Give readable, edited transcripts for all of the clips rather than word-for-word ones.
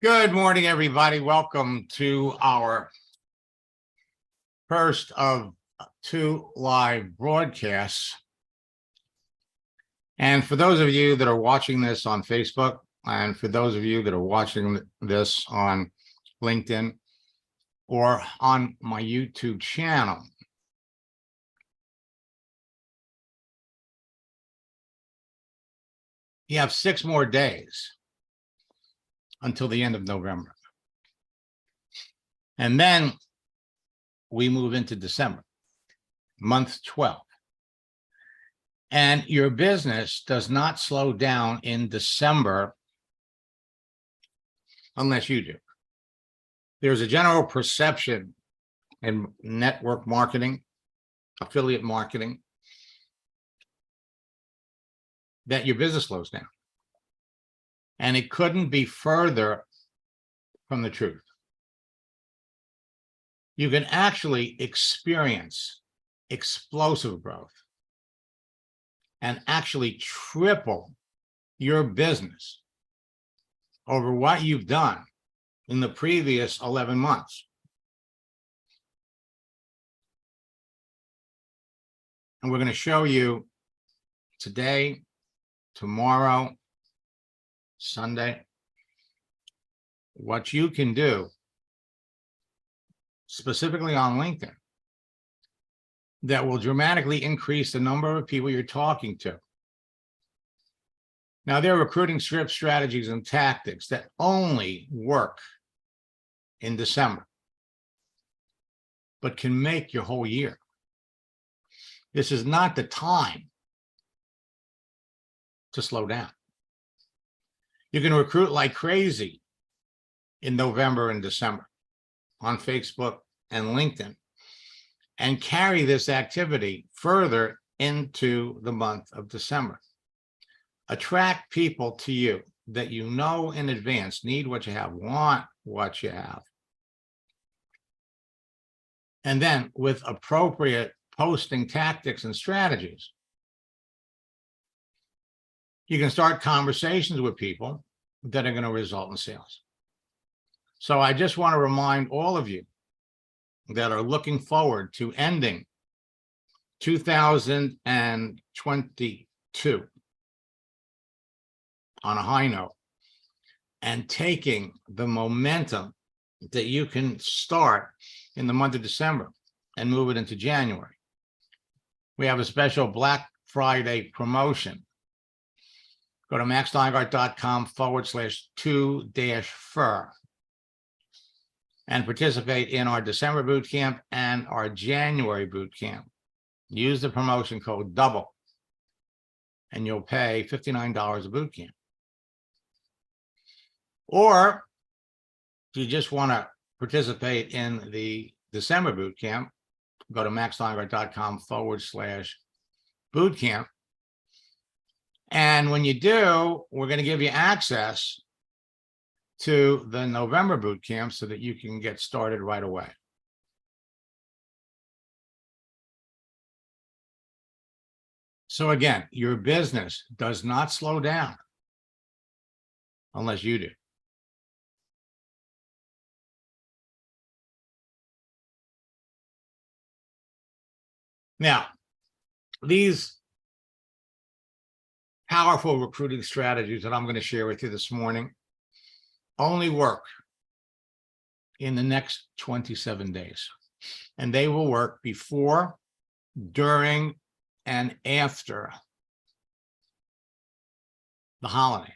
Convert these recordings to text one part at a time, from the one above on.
Good morning, everybody. Welcome to our first of two live broadcasts. And for those of you that are watching this on Facebook, and for those of you that are watching this on LinkedIn or on my YouTube channel, you have 6 more days until the end of November. And then we move into December, month 12. And your business does not slow down in December unless you do. There's a general perception in network marketing, affiliate marketing, that your business slows down. And it couldn't be further from the truth. You can actually experience explosive growth and actually triple your business over what you've done in the previous 11 months. And we're going to show you today, tomorrow, Sunday, what you can do specifically on LinkedIn that will dramatically increase the number of people you're talking to. Now, there are recruiting scripts, strategies, and tactics that only work in December, but can make your whole year. This is not the time to slow down. You can recruit like crazy in November and December on Facebook and LinkedIn and carry this activity further into the month of December. Attract people to you that you know in advance need what you have, want what you have. And then with appropriate posting tactics and strategies, you can start conversations with people that are going to result in sales. So I just want to remind all of you that are looking forward to ending 2022 on a high note and taking the momentum that you can start in the month of December and move it into January. We have a special Black Friday promotion. Go to maxsteingart.com/2-FUR and participate in our December boot camp and our January boot camp. Use the promotion code DOUBLE and you'll pay $59 a boot camp. Or if you just want to participate in the December boot camp, go to maxsteingart.com/boot camp. And when you do, we're going to give you access to the November boot camp so that you can get started right away. So again, your business does not slow down unless you do. Now, these powerful recruiting strategies that I'm going to share with you this morning only work in the next 27 days. And they will work before, during, and after the holiday.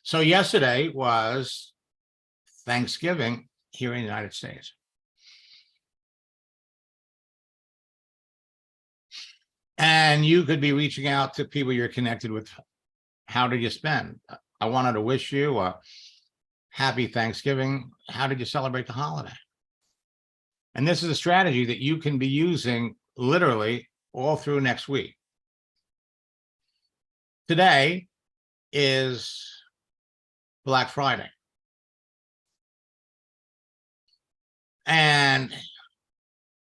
So yesterday was Thanksgiving here in the United States. And you could be reaching out to people you're connected with. How did you spend? I wanted to wish you a happy Thanksgiving. How did you celebrate the holiday? And this is a strategy that you can be using literally all through next week. Today is Black Friday. And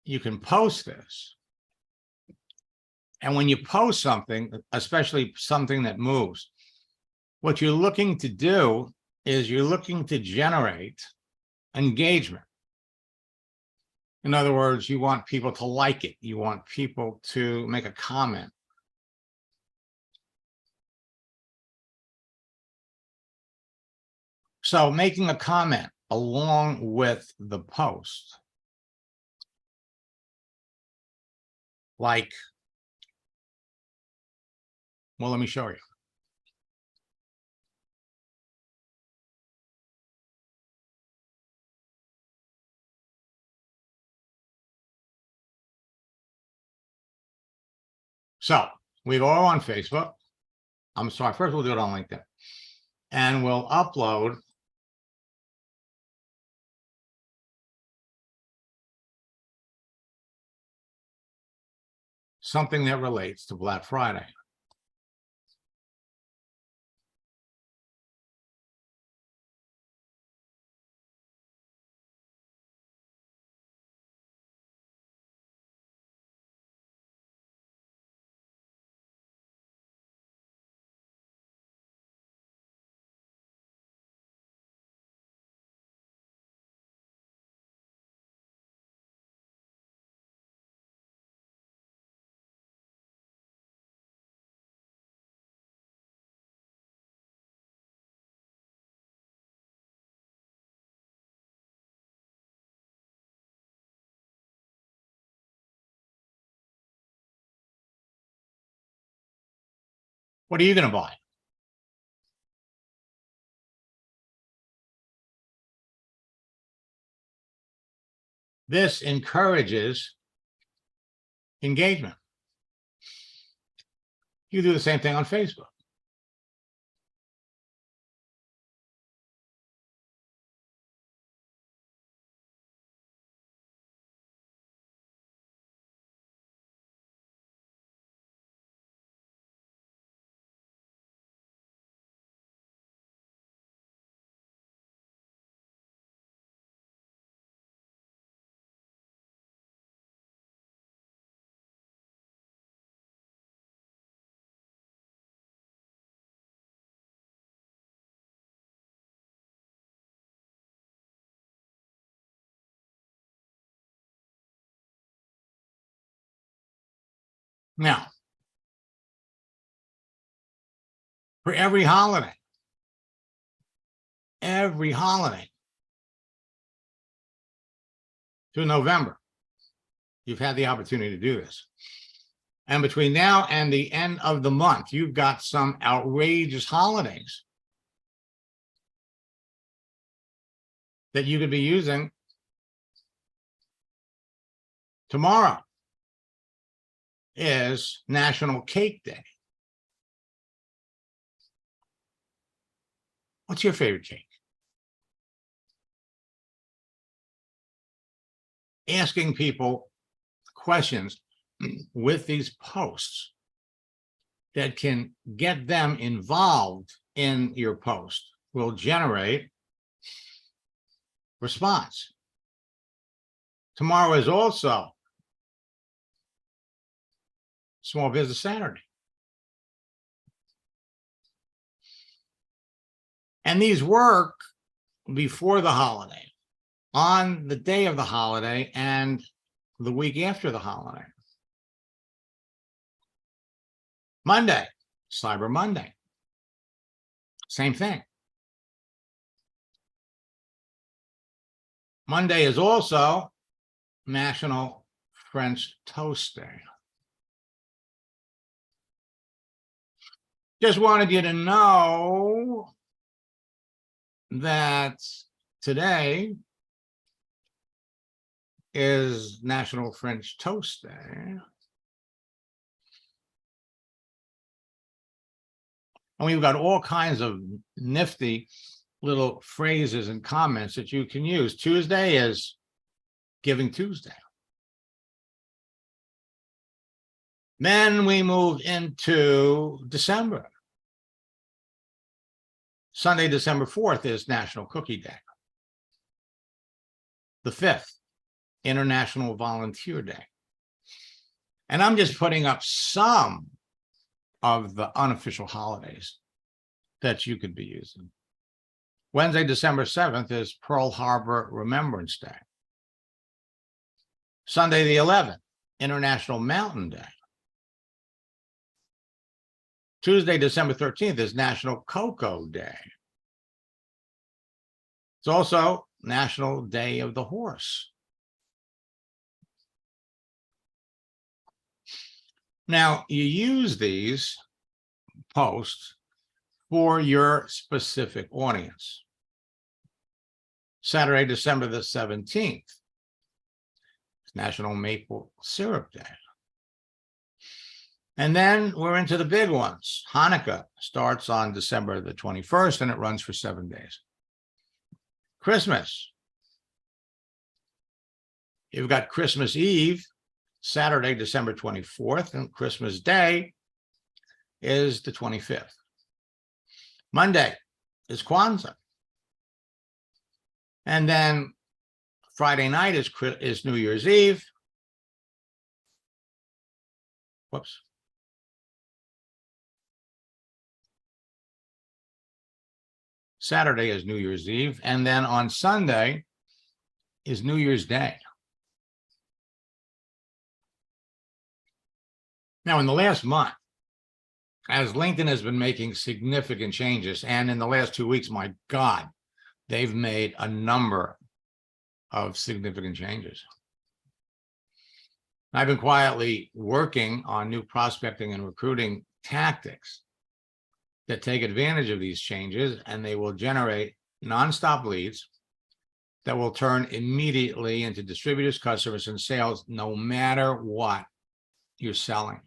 you can post this. And when you post something, especially something that moves, what you're looking to do is you're looking to generate engagement. In other words, you want people to like it. You want people to make a comment. So making a comment along with the post, like, well, let me show you. So we go on Facebook. I'm sorry, first we'll do it on LinkedIn. And we'll upload something that relates to Black Friday. What are you going to buy? This encourages engagement. You do the same thing on Facebook. Now, for every holiday through November, you've had the opportunity to do this. And between now and the end of the month, you've got some outrageous holidays that you could be using. Tomorrow is National Cake Day. What's your favorite cake? Asking people questions with these posts that can get them involved in your post will generate response. Tomorrow is also Small Business Saturday. And these work before the holiday, on the day of the holiday, and the week after the holiday. Monday, Cyber Monday. Same thing. Monday is also National French Toast Day. Just wanted you to know that today is National French Toast Day. And we've got all kinds of nifty little phrases and comments that you can use. Tuesday is Giving Tuesday. Then we move into December. Sunday, December 4th is National Cookie Day. The 5th, International Volunteer Day. And I'm just putting up some of the unofficial holidays that you could be using. Wednesday, December 7th is Pearl Harbor Remembrance Day. Sunday, the 11th, International Mountain Day. Tuesday, December 13th is National Cocoa Day. It's also National Day of the Horse. Now, you use these posts for your specific audience. Saturday, December the 17th, it's National Maple Syrup Day. And then we're into the big ones. Hanukkah starts on December the 21st and it runs for 7 days. Christmas. You've got Christmas Eve, Saturday, December 24th, and Christmas Day is the 25th. Monday is Kwanzaa. And then Friday night is New Year's Eve. Whoops. Saturday is New Year's Eve. And then on Sunday is New Year's Day. Now, in the last month, as LinkedIn has been making significant changes, and in the last 2 weeks, my God, they've made a number of significant changes. I've been quietly working on new prospecting and recruiting tactics that take advantage of these changes, and they will generate nonstop leads that will turn immediately into distributors, customers, and sales, no matter what you're selling.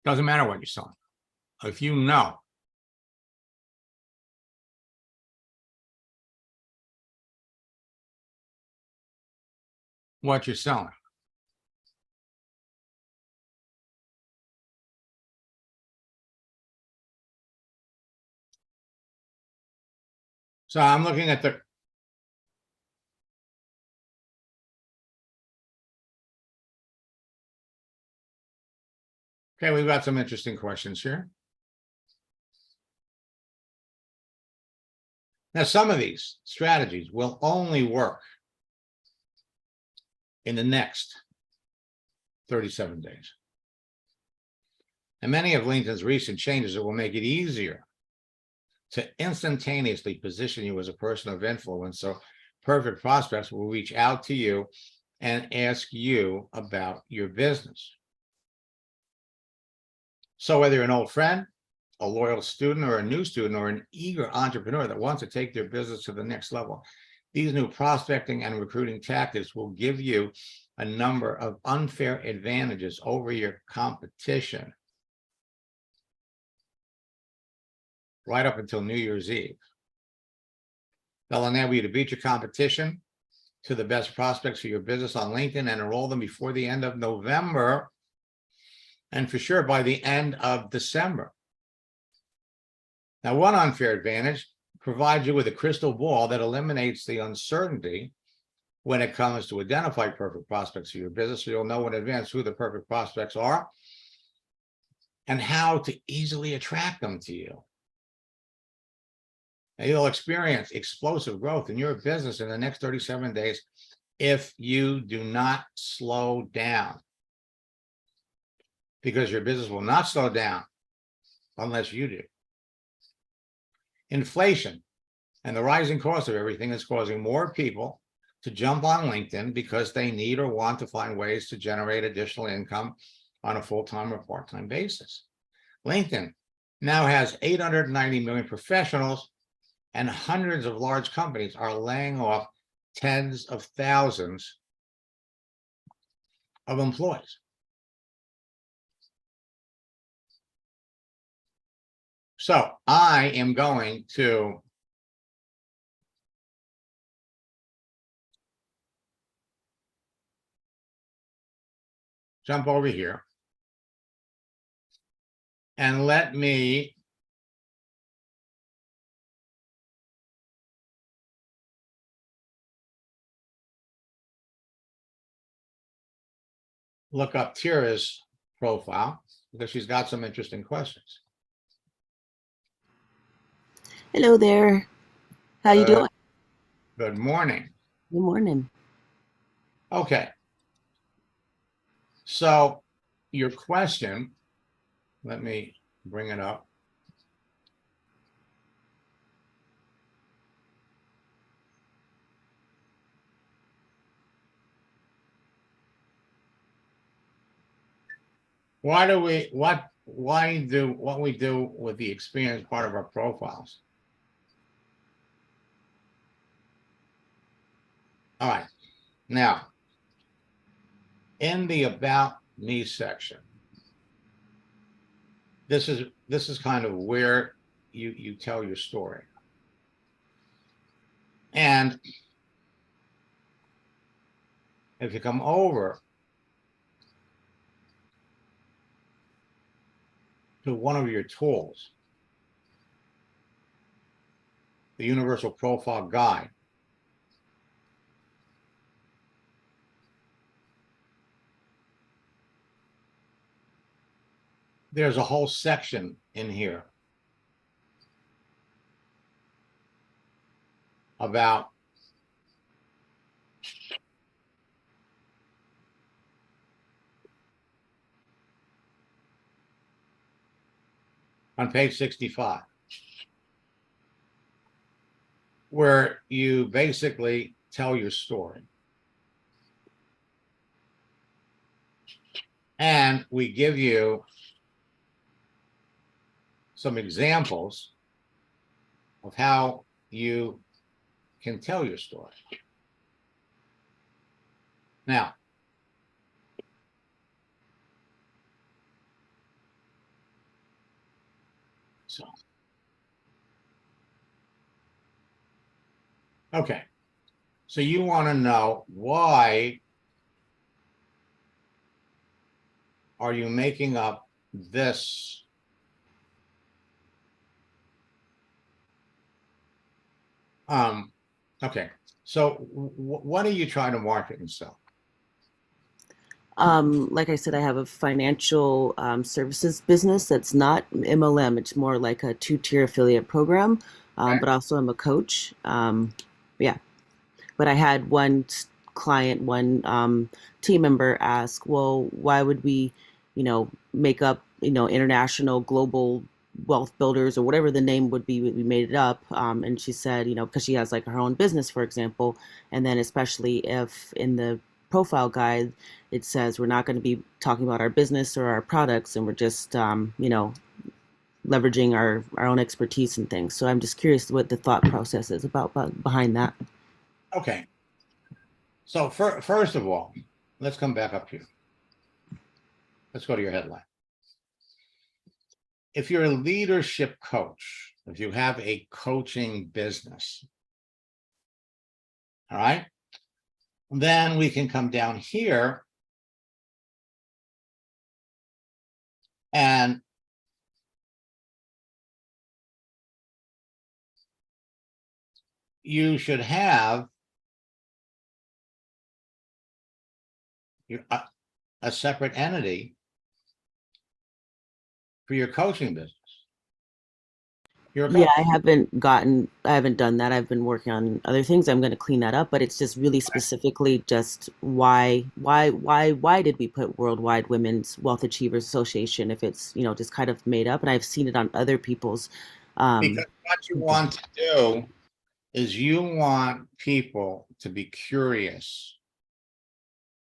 Doesn't matter what you're selling. If you know what you're selling. So I'm looking at the okay, we've got some interesting questions here. Now, some of these strategies will only work in the next 37 days. And many of LinkedIn's recent changes that will make it easier to instantaneously position you as a person of influence. So perfect prospects will reach out to you and ask you about your business. So whether you're an old friend, a loyal student, or a new student, or an eager entrepreneur that wants to take their business to the next level, these new prospecting and recruiting tactics will give you a number of unfair advantages over your competition right up until New Year's Eve. They'll enable you to beat your competition to the best prospects for your business on LinkedIn and enroll them before the end of November, and for sure by the end of December. Now, one unfair advantage provides you with a crystal ball that eliminates the uncertainty when it comes to identify perfect prospects for your business. So you'll know in advance who the perfect prospects are and how to easily attract them to you. Now, you'll experience explosive growth in your business in the next 37 days if you do not slow down, because your business will not slow down unless you do. Inflation and the rising cost of everything is causing more people to jump on LinkedIn because they need or want to find ways to generate additional income on a full-time or part-time basis. LinkedIn now has 890 million professionals, and hundreds of large companies are laying off tens of thousands of employees. So I am going to jump over here and let me look up Tira's profile because she's got some interesting questions. Hello there. How you Good, doing? good morning. Good morning. Okay, so your question, let me bring it up. Why do what we do with the experience part of our profiles? All right, now in the About Me section, this is kind of where you tell your story. And if you come over to one of your tools, the Universal Profile Guide, there's a whole section in here about on page 65, where you basically tell your story. And we give you some examples of how you can tell your story. Now, so, okay. So you want to know, why are you making up this? Okay. So what are you trying to market and sell? Like I said, I have a financial services business that's not MLM. It's more like a two-tier affiliate program, Okay. but also I'm a coach. Yeah, but I had one client, one team member ask, well, why would we, make up, international global wealth builders or whatever the name would be, we made it up. And she said, because she has like her own business, for example, and then especially if in the profile guide it says we're not going to be talking about our business or our products, and we're just, leveraging our own expertise and things. So I'm just curious what the thought process is about behind that. Okay. So first of all, let's come back up here. Let's go to your headline. If you're a leadership coach, if you have a coaching business, all right, then we can come down here and you should have your, a separate entity for your coaching business. You're a Yeah, coach. I haven't done that. I've been working on other things. I'm going to clean that up, but it's just really specifically just why did we put Worldwide Women's Wealth Achievers Association if it's, just kind of made up? And I've seen it on other people's, Because um, what you want to do is you want people to be curious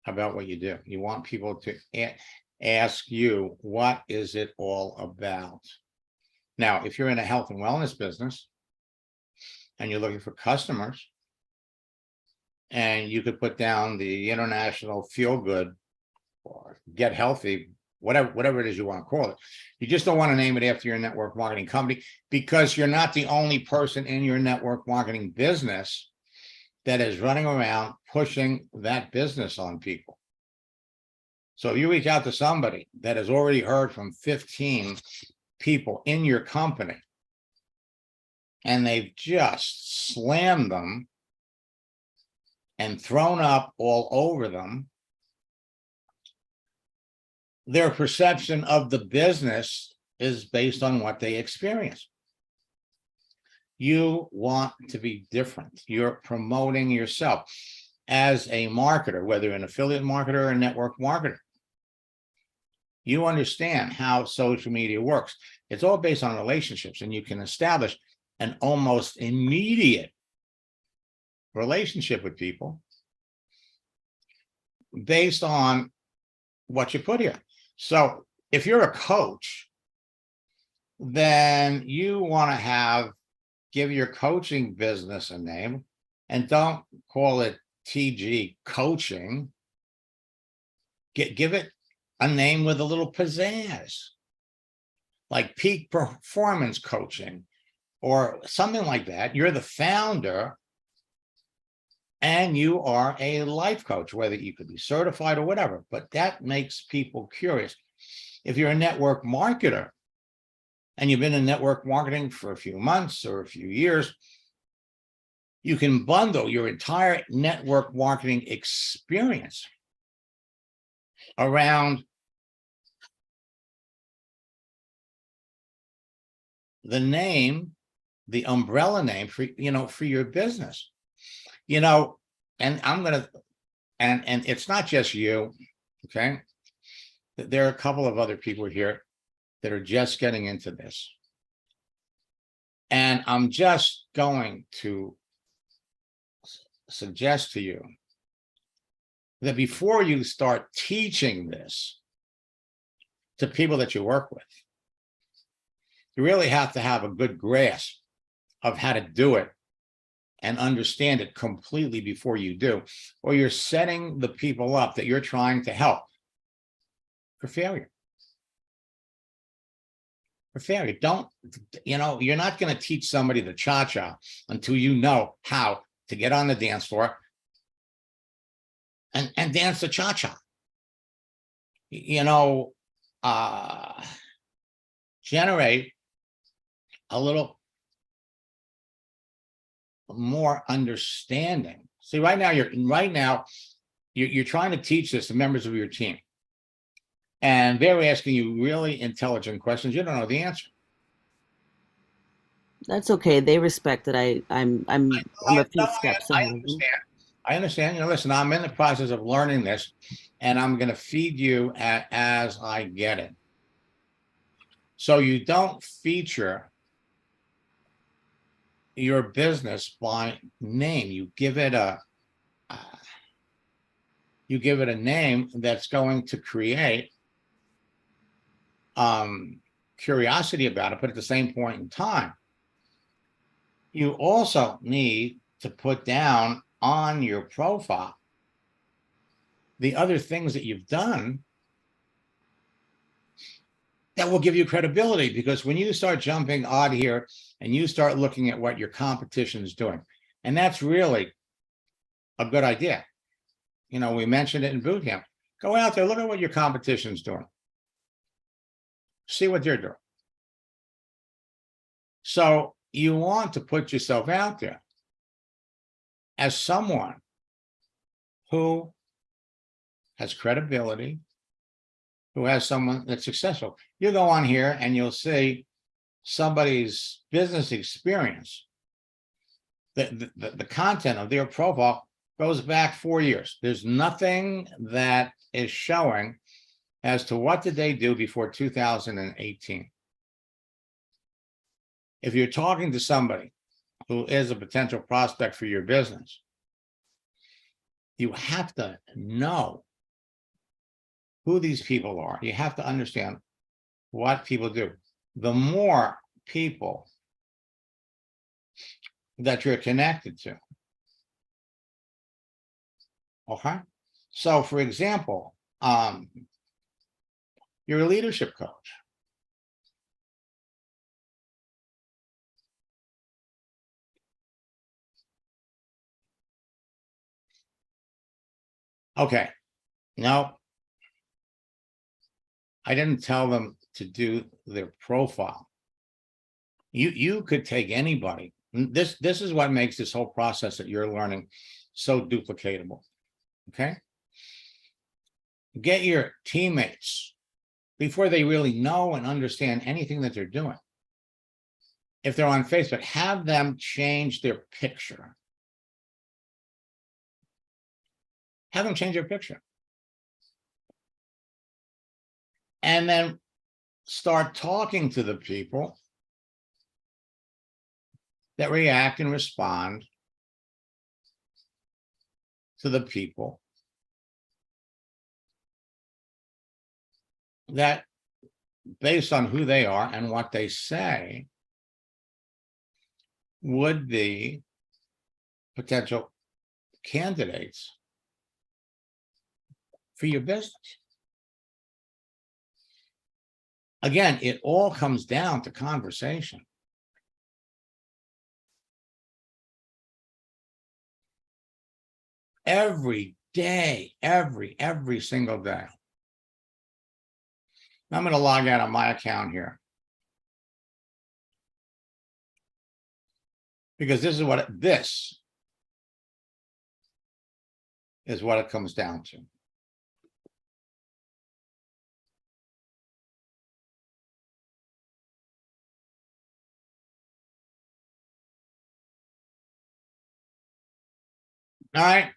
about what you do. You want people to ask you, what is it all about? Now, if you're in a health and wellness business and you're looking for customers, and you could put down the International Feel Good or Get Healthy, whatever it is you want to call it. You just don't want to name it after your network marketing company, because you're not the only person in your network marketing business that is running around pushing that business on people. So if you reach out to somebody that has already heard from 15 people in your company and they've just slammed them and thrown up all over them, their perception of the business is based on what they experience. You want to be different. You're promoting yourself as a marketer, whether an affiliate marketer or a network marketer. You understand how social media works. It's all based on relationships, and you can establish an almost immediate relationship with people based on what you put here. So if you're a coach, then you want to give your coaching business a name, and don't call it TG Coaching. Give it a name with a little pizzazz, like Peak Performance Coaching or something like that. You're the founder and you are a life coach, whether you could be certified or whatever, but that makes people curious. If you're a network marketer and you've been in network marketing for a few months or a few years, you can bundle your entire network marketing experience around the name, the umbrella name for, for your business, and and it's not just you, okay? There are a couple of other people here that are just getting into this. And I'm just going to suggest to you that before you start teaching this to people that you work with, you really have to have a good grasp of how to do it and understand it completely before you do, or you're setting the people up that you're trying to help for failure. For failure. Don't, you're not going to teach somebody the cha-cha until you know how to get on the dance floor and dance the cha-cha. Generate a little more understanding. See, right now you're trying to teach this to members of your team, and they're asking you really intelligent questions. You don't know the answer. That's okay. They respect that I'm a few steps I ahead of them. understand. I understand. Listen, I'm in the process of learning this, and I'm going to feed you as I get it. So you don't feature your business by name. You give it a name that's going to create curiosity about it, but at the same point in time, you also need to put down on your profile the other things that you've done that will give you credibility. Because when you start jumping odd here and you start looking at what your competition is doing, and that's really a good idea. We mentioned it in boot camp. Go out there, look at what your competition is doing. See what they're doing. So you want to put yourself out there as someone who has credibility, who has someone that's successful. You go on here and you'll see somebody's business experience. The content of their profile goes back 4 years. There's nothing that is showing as to what did they do before 2018. If you're talking to somebody who is a potential prospect for your business, you have to know who these people are. You have to understand what people do. The more people that you're connected to. Okay. So for example, you're a leadership coach. Okay. No, I didn't tell them to do their profile. You could take anybody. This is what makes this whole process that you're learning so duplicatable. Okay. Get your teammates before they really know and understand anything that they're doing. if they're on Facebook, have them change their picture. Have them change their picture. And then start talking to the people that react and respond to the people that, based on who they are and what they say, would be potential candidates for your business. Again, it all comes down to conversation. Every day, every single day. I'm going to log out of my account here, because this is what it comes down to. All right.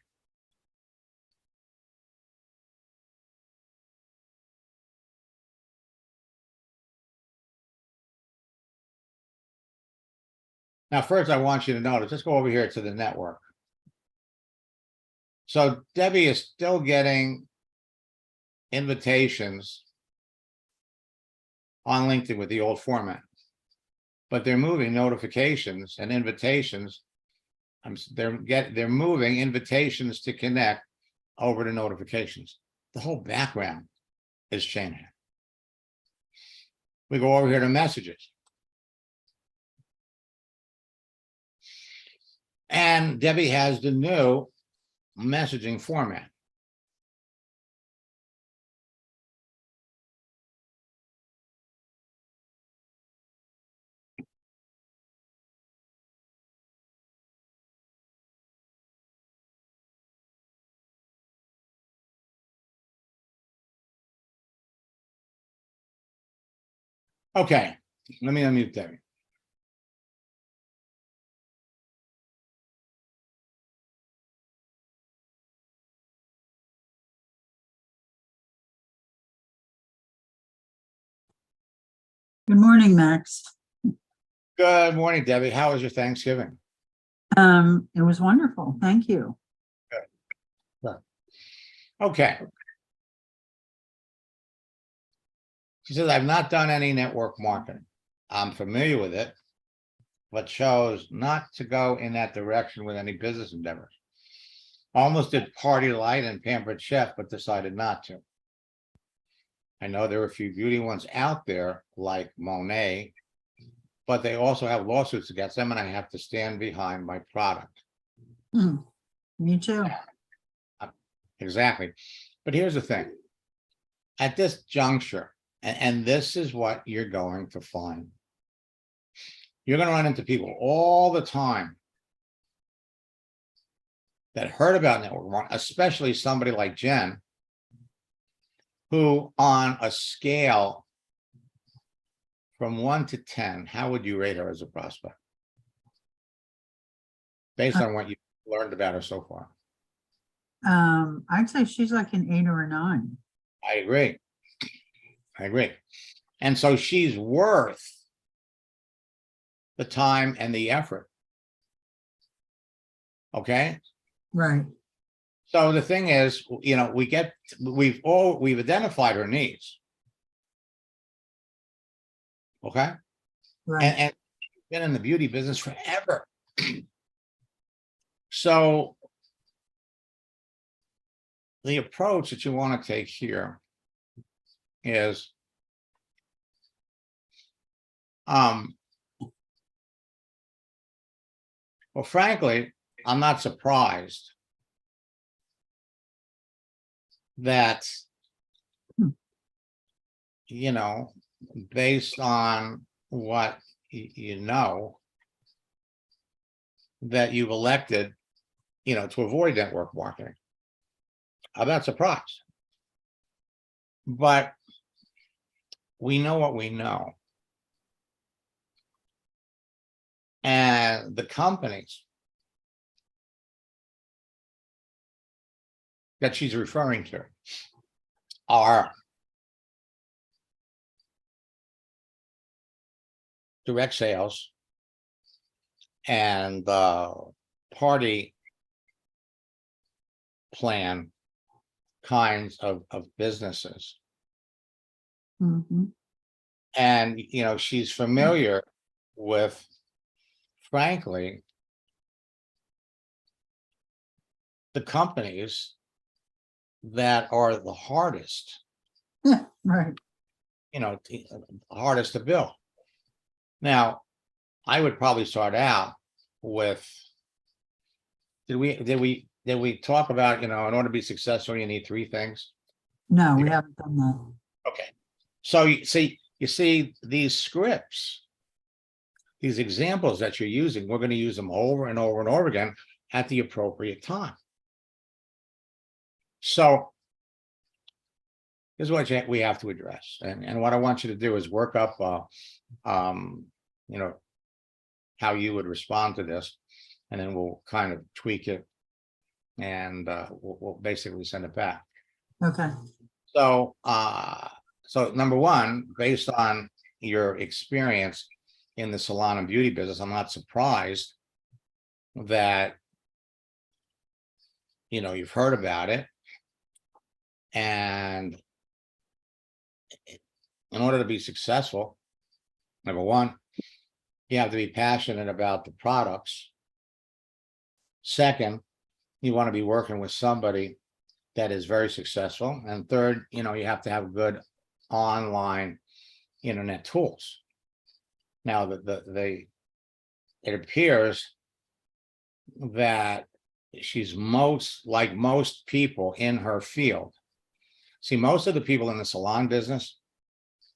Now, first, I want you to notice, let's go over here to the network. So Debbie is still getting invitations on LinkedIn with the old format, but they're moving notifications and invitations. They're moving invitations to connect over to notifications. The whole background is changing. We go over here to messages. And Debbie has the new messaging format. Okay, let me unmute Debbie. Good morning, Max. Good morning, Debbie. How was your Thanksgiving? It was wonderful. Thank you. Okay. She says, I've not done any network marketing. I'm familiar with it, but chose not to go in that direction with any business endeavors. Almost did Party Light and Pampered Chef, but decided not to. I know there are a few beauty ones out there like Monet, but they also have lawsuits against them, and I have to stand behind my product. Me too. Exactly. But here's the thing. At this juncture, and this is what you're going to find, you're going to run into people all the time that heard about network marketing, especially somebody like Jen, who on a scale from 1 to 10, how would you rate her as a prospect? Based on what you've learned about her so far. I'd say she's like an 8 or a 9. I agree. I agree. And so she's worth the time and the effort. Okay. Right. So the thing is, you know, we've identified her needs. Okay. Right. And been in the beauty business forever. So the approach that you want to take here is well, frankly, I'm not surprised that, you know, based on what you know, that you've elected, you know, to avoid network marketing. I'm not surprised. But we know what we know. And the companies that she's referring to are direct sales and party plan kinds of businesses. Mhm. And, she's familiar with, frankly, the companies that are the hardest, Right. hardest to build. Now, I would probably start out with, did we talk about, in order to be successful, you need three things? No, we haven't done that. Okay. So you see these scripts, these examples that you're using, we're going to use them over and over and over again at the appropriate time. So here's what we have to address. And what I want you to do is work up, how you would respond to this, and then we'll kind of tweak it, and we'll basically send it back. Okay. So, so number one, based on your experience in the salon and beauty business, I'm not surprised that, you've heard about it. And in order to be successful, number one, you have to be passionate about the products. Second, you want to be working with somebody that is very successful. And third, you have to have good online internet tools. Now, it appears that she's like most people in her field. See, most of the people in the salon business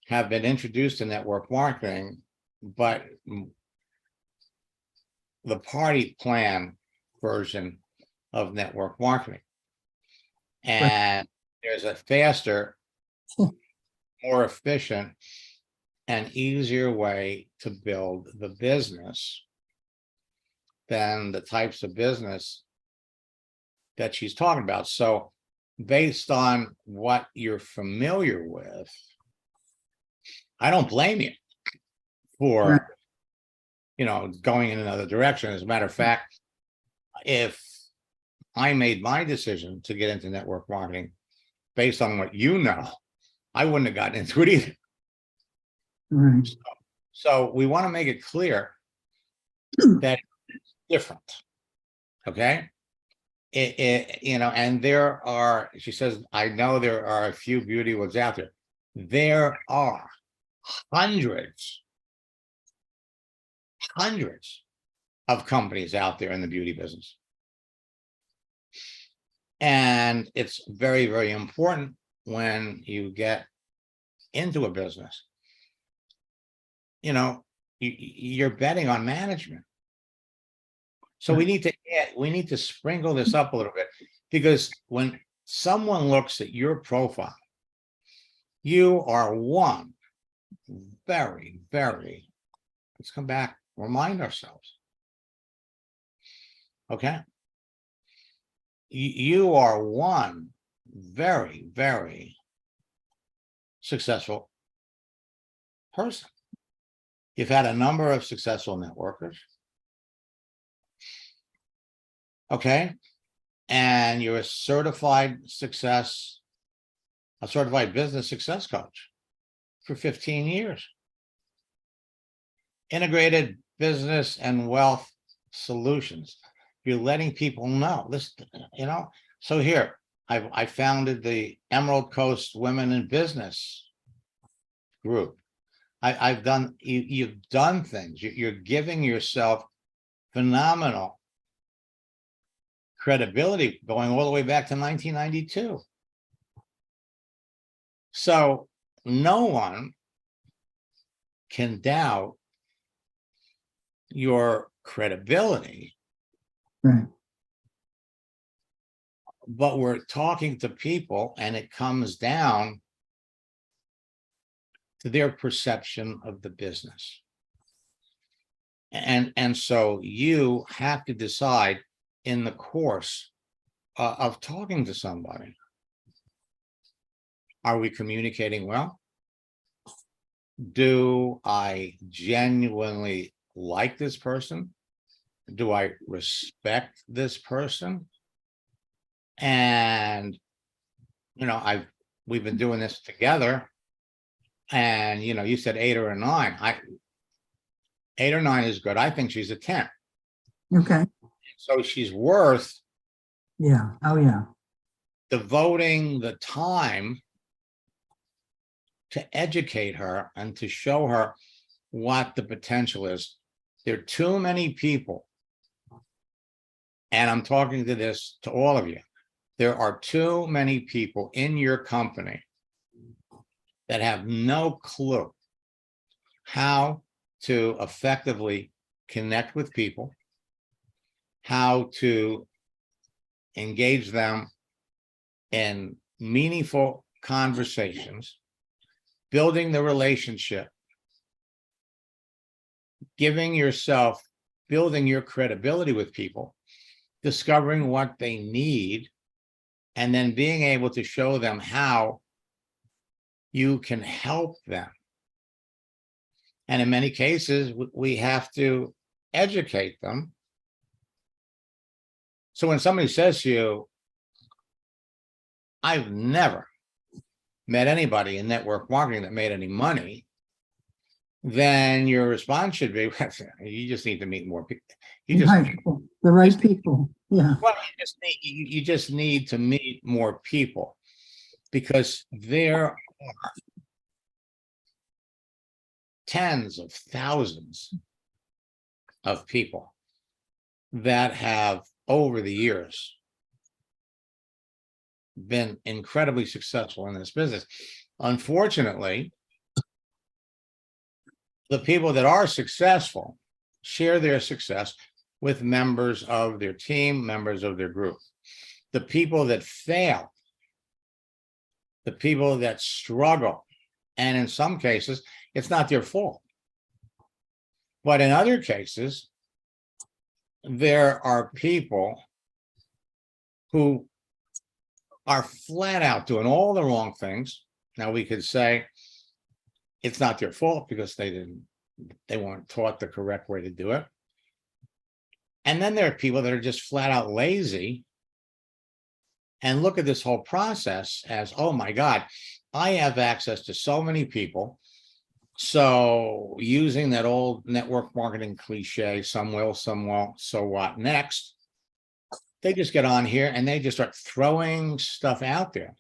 have been introduced to network marketing, but the party plan version of network marketing. And there's a faster, more efficient, and easier way to build the business than the types of business that she's talking about. So based on what you're familiar with, I don't blame you for, going in another direction. As a matter of fact, if I made my decision to get into network marketing based on what I wouldn't have gotten into it either. Right. So we want to make it clear that it's different. Okay. And there are, she says, I know there are a few beauty ones out there. There are hundreds of companies out there in the beauty business. And it's very, very important when you get into a business, you're betting on management. So we need to sprinkle this up a little bit, because when someone looks at your profile, you are one very, very, let's come back, remind ourselves. Okay. You are one very, very successful person. You've had a number of successful networkers. Okay. And you're a certified business success coach for 15 years. Integrated business and wealth solutions. You're letting people know this, so here I founded the Emerald Coast Women in Business group. You've done things. You're giving yourself phenomenal credibility going all the way back to 1992. So no one can doubt your credibility. Right. But we're talking to people, and it comes down to their perception of the business. And so you have to decide in the course of talking to somebody, are we communicating well? Do I genuinely like this person? Do I respect this person? And, we've been doing this together. And, you said 8 or a 9. 8 or 9 is good. I think she's a 10. Okay, So she's worth yeah, oh, yeah. devoting the time to educate her and to show her what the potential is. There are too many people, and I'm talking to all of you. There are too many people in your company that have no clue how to effectively connect with people, how to engage them in meaningful conversations, building the relationship, building your credibility with people, discovering what they need, and then being able to show them how you can help them. And in many cases, we have to educate them. So when somebody says to you, I've never met anybody in network marketing that made any money, then your response should be, you just need to meet more people. The right people, yeah. Well, you just need to meet more people, because there are tens of thousands of people that have over the years been incredibly successful in this business. Unfortunately, the people that are successful share their success with members of their team, members of their group. The people that fail, the people that struggle, and in some cases, it's not their fault. But in other cases, there are people who are flat out doing all the wrong things. Now we could say it's not their fault because they weren't taught the correct way to do it. And then there are people that are just flat out lazy and look at this whole process as, oh my God, I have access to so many people. So using that old network marketing cliche, some will, some won't, so what next? They just get on here and they just start throwing stuff out there.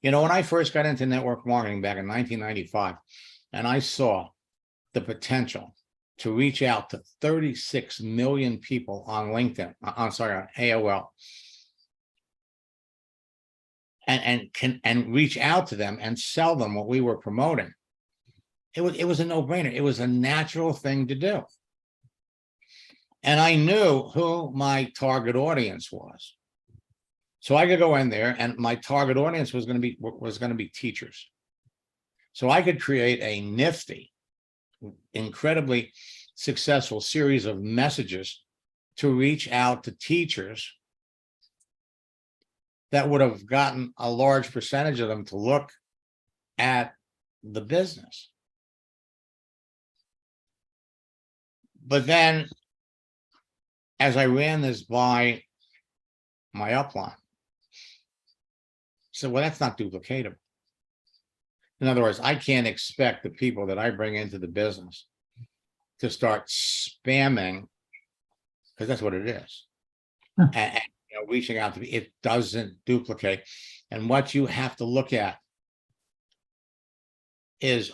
When I first got into network marketing back in 1995, and I saw the potential to reach out to 36 million people on LinkedIn, on AOL, and reach out to them and sell them what we were promoting. It was a no-brainer. It was a natural thing to do. And I knew who my target audience was. So I could go in there, and my target audience was going to be teachers. So I could create a nifty, incredibly successful series of messages to reach out to teachers that would have gotten a large percentage of them to look at the business. But then, as I ran this by my upline, I said, well, that's not duplicatable. In other words, I can't expect the people that I bring into the business to start spamming, because that's what it is. And reaching out to me, it doesn't duplicate. And what you have to look at is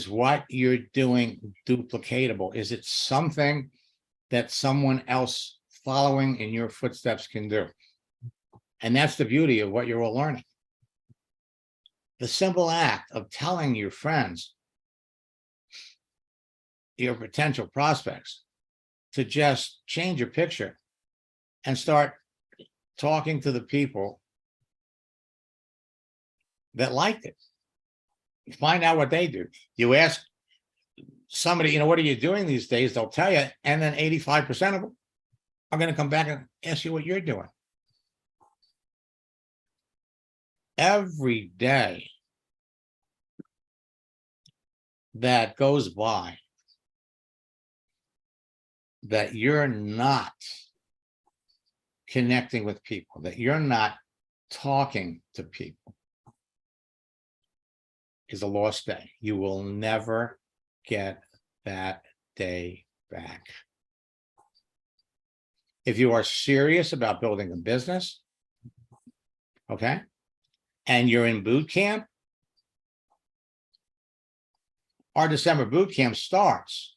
what you're doing duplicatable? Is it something that someone else following in your footsteps can do? And that's the beauty of what you're all learning. The simple act of telling your friends, your potential prospects, to just change your picture and start talking to the people that liked it. Find out what they do. You ask somebody, what are you doing these days? They'll tell you, and then 85% of them are going to come back and ask you what you're doing. Every day that goes by that you're not connecting with people, that you're not talking to people, is a lost day. You will never get that day back. If you are serious about building a business, okay, and you're in boot camp, our December boot camp starts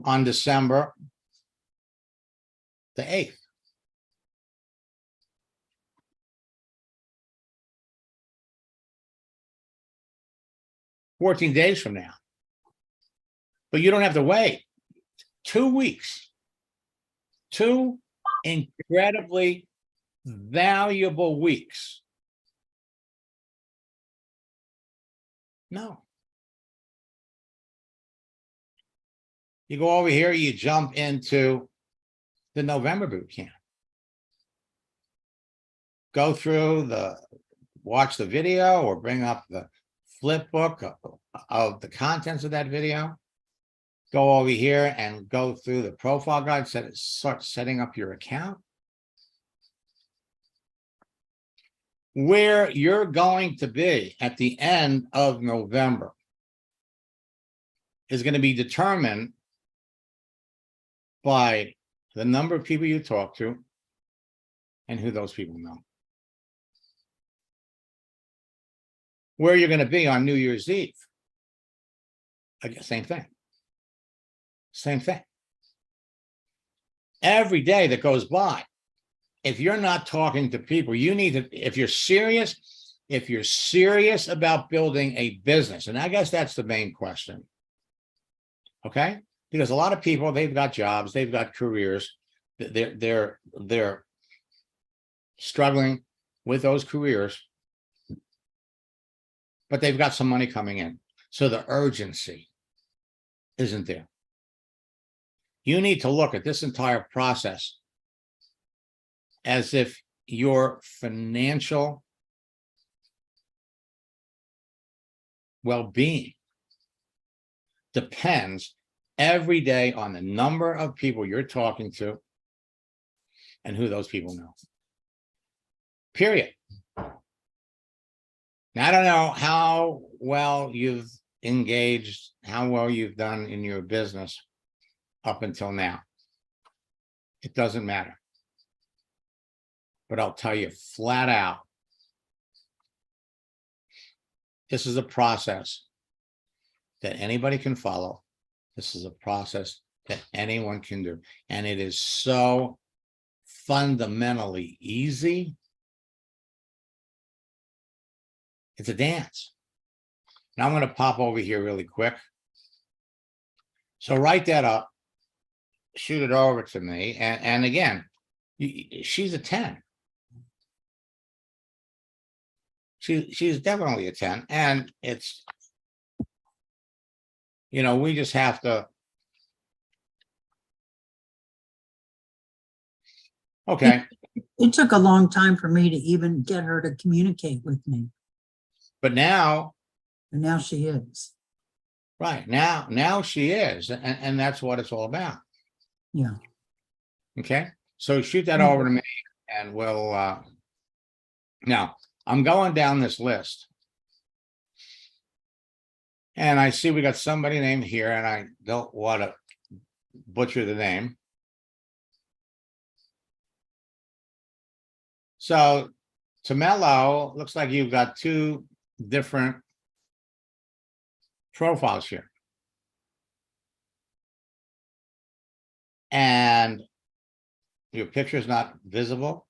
on December the 8th. "14 days from now." But you don't have to wait 2 weeks. 2 incredibly valuable weeks. No. You go over here, you jump into the November boot camp. Go through watch the video or bring up the flip book of the contents of that video. Go over here and go through the profile guide, start setting up your account. Where you're going to be at the end of November is going to be determined by the number of people you talk to and who those people know. Where you're going to be on New Year's Eve, again, same thing. Same thing. Every day that goes by, if you're not talking to people, you need to, if you're serious about building a business, and I guess that's the main question. Okay? Because a lot of people, they've got jobs, they've got careers, they're struggling with those careers, but they've got some money coming in. So the urgency isn't there. You need to look at this entire process as if your financial well-being depends every day on the number of people you're talking to and who those people know. Period. Now, I don't know how well you've engaged, how well you've done in your business up until now. It doesn't matter. But I'll tell you flat out, this is a process that anybody can follow. This is a process that anyone can do. And it is so fundamentally easy. It's a dance. Now I'm going to pop over here really quick. So write that up, shoot it over to me. And again, she's a 10. She's definitely a 10. And it's, we just have to. Okay. It took a long time for me to even get her to communicate with me. But now. And now she is. Right. Now she is. And that's what it's all about. Yeah. Okay. So shoot that over to me and we'll, now I'm going down this list. And I see we got somebody named here and I don't want to butcher the name. So Tamello, looks like you've got 2 different profiles here. And your picture is not visible.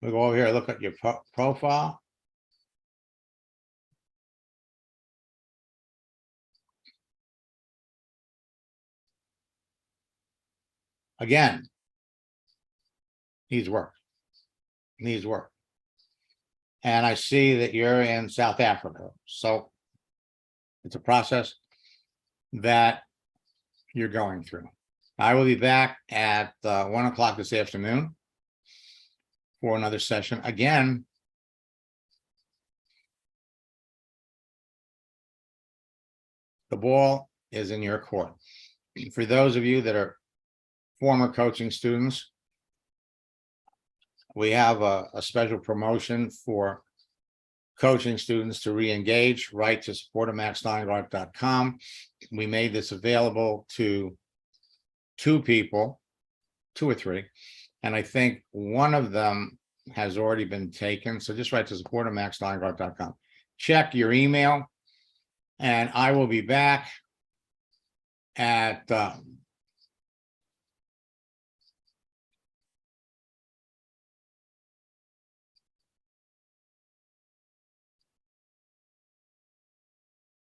We go over here, look at your profile. Again, needs work. Needs work. And I see that you're in South Africa. So it's a process that you're going through. I will be back at 1 o'clock this afternoon for another session. Again, the ball is in your court. For those of you that are former coaching students, we have a special promotion for coaching students to re-engage. Write to support@maxsteingart.com. We made this available to 2 people, 2 or 3, and I think one of them has already been taken. So just write to support@maxsteingart.com. Check your email, and I will be back at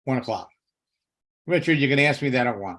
1 o'clock. Richard, you can ask me that at 1.